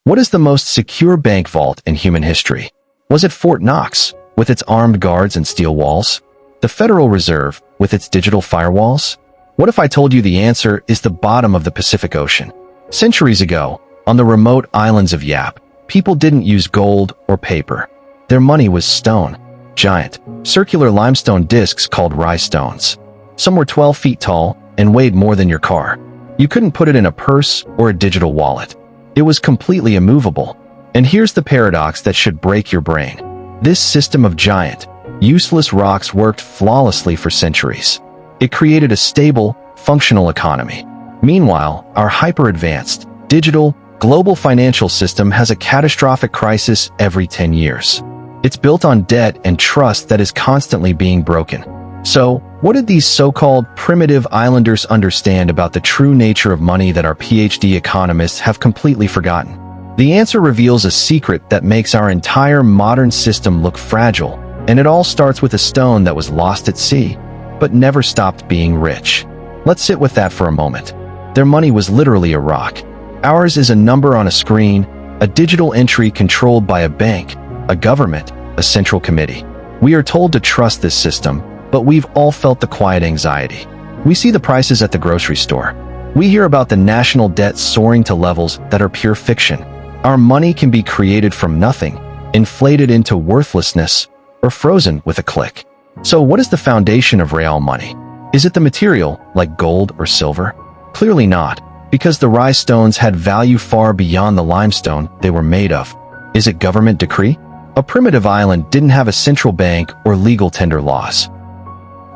What is the most secure bank vault in human history? Was it Fort Knox, with its armed guards and steel walls? The Federal Reserve, with its digital firewalls? What if I told you the answer is the bottom of the Pacific Ocean? Centuries ago, on the remote islands of Yap, people didn't use gold or paper. Their money was stone, giant, circular limestone discs called rye stones. Some were 12 feet tall and weighed more than your car. You couldn't put it in a purse or a digital wallet. It was completely immovable. And here's the paradox that should break your brain. This system of giant, useless rocks worked flawlessly for centuries. It created a stable, functional economy. Meanwhile, our hyper-advanced, digital, global financial system has a catastrophic crisis every 10 years. It's built on debt and trust that is constantly being broken. So, what did these so-called primitive islanders understand about the true nature of money that our PhD economists have completely forgotten? The answer reveals a secret that makes our entire modern system look fragile, and it all starts with a stone that was lost at sea, but never stopped being rich. Let's sit with that for a moment. Their money was literally a rock. Ours is a number on a screen, a digital entry controlled by a bank, a government, a central committee. We are told to trust this system, but we've all felt the quiet anxiety. We see the prices at the grocery store. We hear about the national debt soaring to levels that are pure fiction. Our money can be created from nothing, inflated into worthlessness, or frozen with a click. So what is the foundation of real money? Is it the material, like gold or silver? Clearly not, because the rye stones had value far beyond the limestone they were made of. Is it government decree? A primitive island didn't have a central bank or legal tender laws.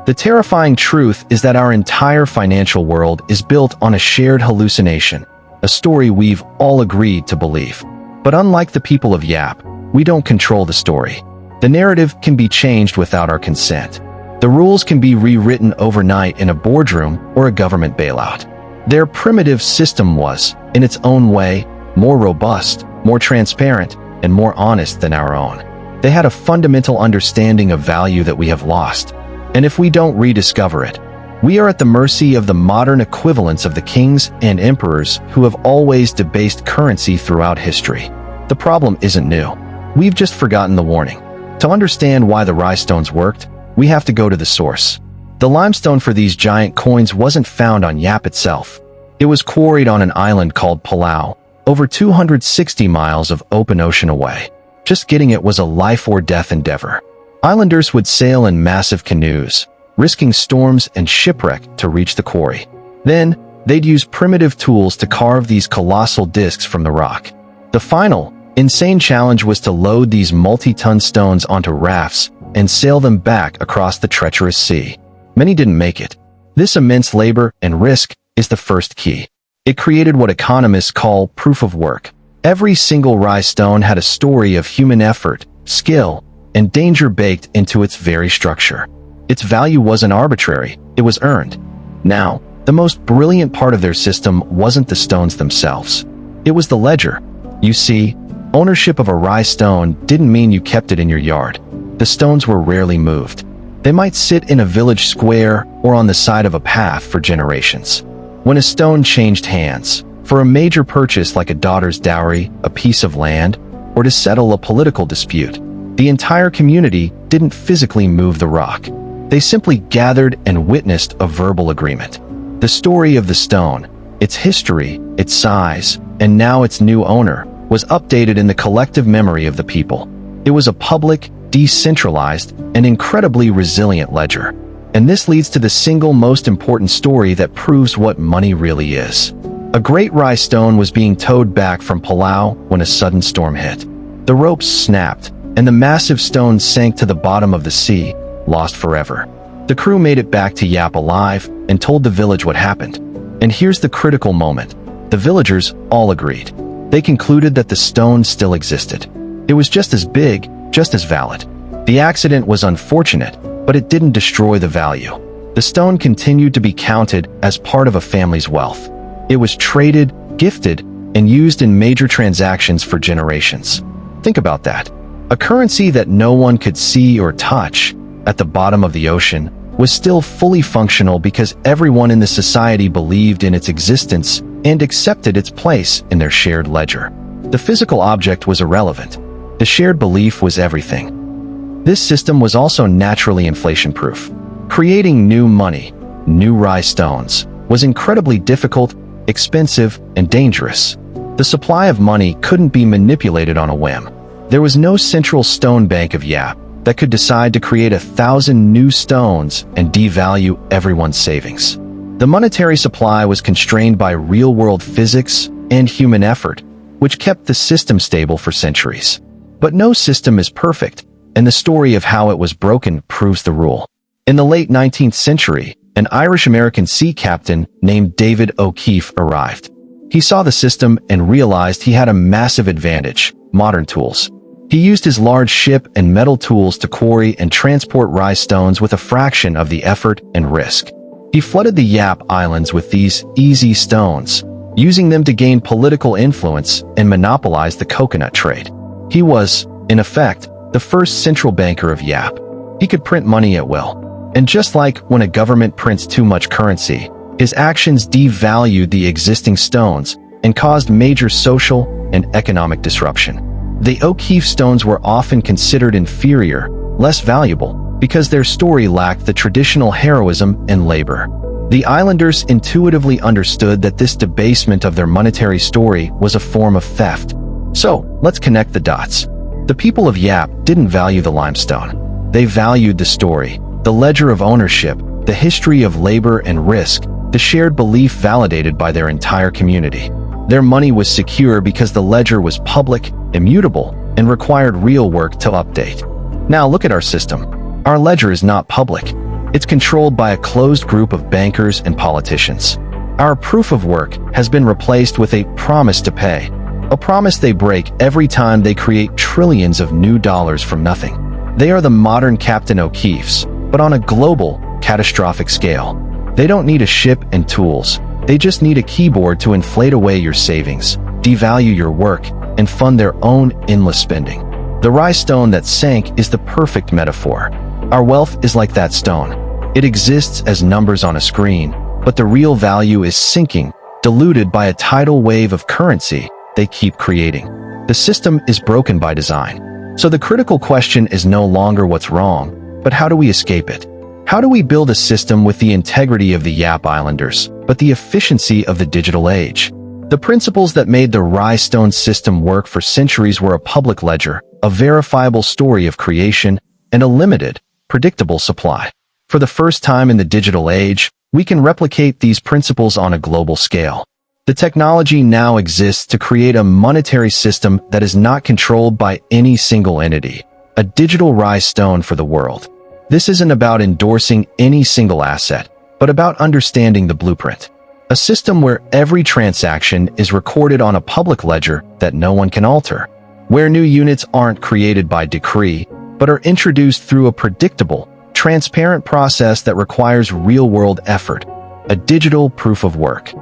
The terrifying truth is that our entire financial world is built on a shared hallucination, a story we've all agreed to believe. But unlike the people of Yap, we don't control the story. The narrative can be changed without our consent. The rules can be rewritten overnight in a boardroom or a government bailout. Their primitive system was, in its own way, more robust, more transparent, and more honest than our own. They had a fundamental understanding of value that we have lost. And if we don't rediscover it, we are at the mercy of the modern equivalents of the kings and emperors who have always debased currency throughout history. The problem isn't new. We've just forgotten the warning. To understand why the rye stones worked, we have to go to the source. The limestone for these giant coins wasn't found on Yap itself. It was quarried on an island called Palau, over 260 miles of open ocean away. Just getting it was a life-or-death endeavor. Islanders would sail in massive canoes, risking storms and shipwreck to reach the quarry. Then, they'd use primitive tools to carve these colossal discs from the rock. The final, insane challenge was to load these multi-ton stones onto rafts and sail them back across the treacherous sea. Many didn't make it. This immense labor and risk is the first key. It created what economists call proof of work. Every single rye stone had a story of human effort, skill, and danger baked into its very structure. Its value wasn't arbitrary, it was earned. Now, the most brilliant part of their system wasn't the stones themselves. It was the ledger. You see, ownership of a rye stone didn't mean you kept it in your yard. The stones were rarely moved. They might sit in a village square or on the side of a path for generations. When a stone changed hands, for a major purchase like a daughter's dowry, a piece of land, or to settle a political dispute, the entire community didn't physically move the rock. They simply gathered and witnessed a verbal agreement. The story of the stone, its history, its size, and now its new owner, was updated in the collective memory of the people. It was a public, decentralized, and incredibly resilient ledger. And this leads to the single most important story that proves what money really is. A great rye stone was being towed back from Palau when a sudden storm hit. The ropes snapped, and the massive stone sank to the bottom of the sea, lost forever. The crew made it back to Yap alive and told the village what happened. And here's the critical moment. The villagers all agreed. They concluded that the stone still existed. It was just as big, just as valid. The accident was unfortunate, but it didn't destroy the value. The stone continued to be counted as part of a family's wealth. It was traded, gifted, and used in major transactions for generations. Think about that. A currency that no one could see or touch, at the bottom of the ocean, was still fully functional because everyone in the society believed in its existence and accepted its place in their shared ledger. The physical object was irrelevant. The shared belief was everything. This system was also naturally inflation-proof. Creating new money, new rye stones, was incredibly difficult, expensive, and dangerous. The supply of money couldn't be manipulated on a whim. There was no central stone bank of Yap that could decide to create 1,000 new stones and devalue everyone's savings. The monetary supply was constrained by real-world physics and human effort, which kept the system stable for centuries. But no system is perfect, and the story of how it was broken proves the rule. In the late 19th century, an Irish-American sea captain named David O'Keefe arrived. He saw the system and realized he had a massive advantage: modern tools. He used his large ship and metal tools to quarry and transport rye stones with a fraction of the effort and risk. He flooded the Yap Islands with these easy stones, using them to gain political influence and monopolize the coconut trade. He was, in effect, the first central banker of Yap. He could print money at will. And just like when a government prints too much currency, his actions devalued the existing stones and caused major social and economic disruption. The O'Keefe stones were often considered inferior, less valuable, because their story lacked the traditional heroism and labor. The islanders intuitively understood that this debasement of their monetary story was a form of theft. So, let's connect the dots. The people of Yap didn't value the limestone. They valued the story, the ledger of ownership, the history of labor and risk, the shared belief validated by their entire community. Their money was secure because the ledger was public, immutable, and required real work to update. Now look at our system. Our ledger is not public. It's controlled by a closed group of bankers and politicians. Our proof of work has been replaced with a promise to pay, a promise they break every time they create trillions of new dollars from nothing. They are the modern Captain O'Keefes, but on a global, catastrophic scale. They don't need a ship and tools. They just need a keyboard to inflate away your savings, devalue your work, and fund their own endless spending. The rye stone that sank is the perfect metaphor. Our wealth is like that stone. It exists as numbers on a screen, but the real value is sinking, diluted by a tidal wave of currency they keep creating. The system is broken by design. So the critical question is no longer what's wrong, but how do we escape it? How do we build a system with the integrity of the Yap Islanders, but the efficiency of the digital age? The principles that made the rye stone system work for centuries were a public ledger, a verifiable story of creation, and a limited, predictable supply. For the first time in the digital age, we can replicate these principles on a global scale. The technology now exists to create a monetary system that is not controlled by any single entity, a digital rye stone for the world. This isn't about endorsing any single asset, but about understanding the blueprint. A system where every transaction is recorded on a public ledger that no one can alter, where new units aren't created by decree, but are introduced through a predictable, transparent process that requires real-world effort, a digital proof of work,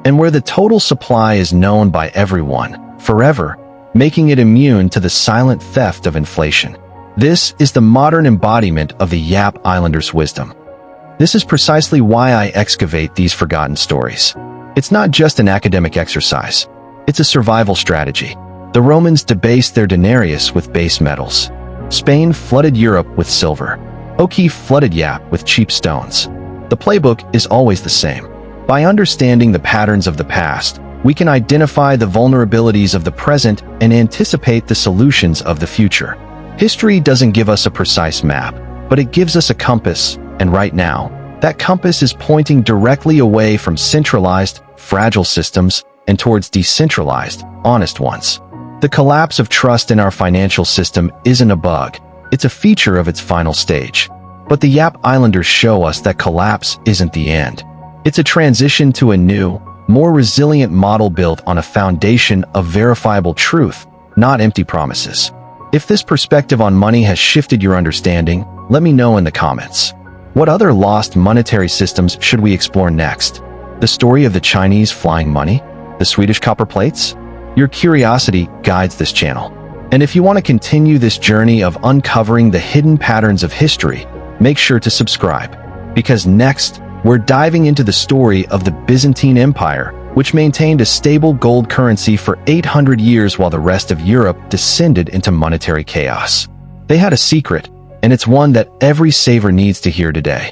and where the total supply is known by everyone, forever, making it immune to the silent theft of inflation. This is the modern embodiment of the Yap Islanders' wisdom. This is precisely why I excavate these forgotten stories. It's not just an academic exercise. It's a survival strategy. The Romans debased their denarius with base metals. Spain flooded Europe with silver. O'Keefe flooded Yap with cheap stones. The playbook is always the same. By understanding the patterns of the past, we can identify the vulnerabilities of the present and anticipate the solutions of the future. History doesn't give us a precise map, but it gives us a compass, and right now, that compass is pointing directly away from centralized, fragile systems and towards decentralized, honest ones. The collapse of trust in our financial system isn't a bug, it's a feature of its final stage. But the Yap Islanders show us that collapse isn't the end. It's a transition to a new, more resilient model built on a foundation of verifiable truth, not empty promises. If this perspective on money has shifted your understanding, let me know in the comments. What other lost monetary systems should we explore next? The story of the Chinese flying money? The Swedish copper plates? Your curiosity guides this channel. And if you want to continue this journey of uncovering the hidden patterns of history, make sure to subscribe. Because next, we're diving into the story of the Byzantine Empire, which maintained a stable gold currency for 800 years while the rest of Europe descended into monetary chaos. They had a secret, and it's one that every saver needs to hear today.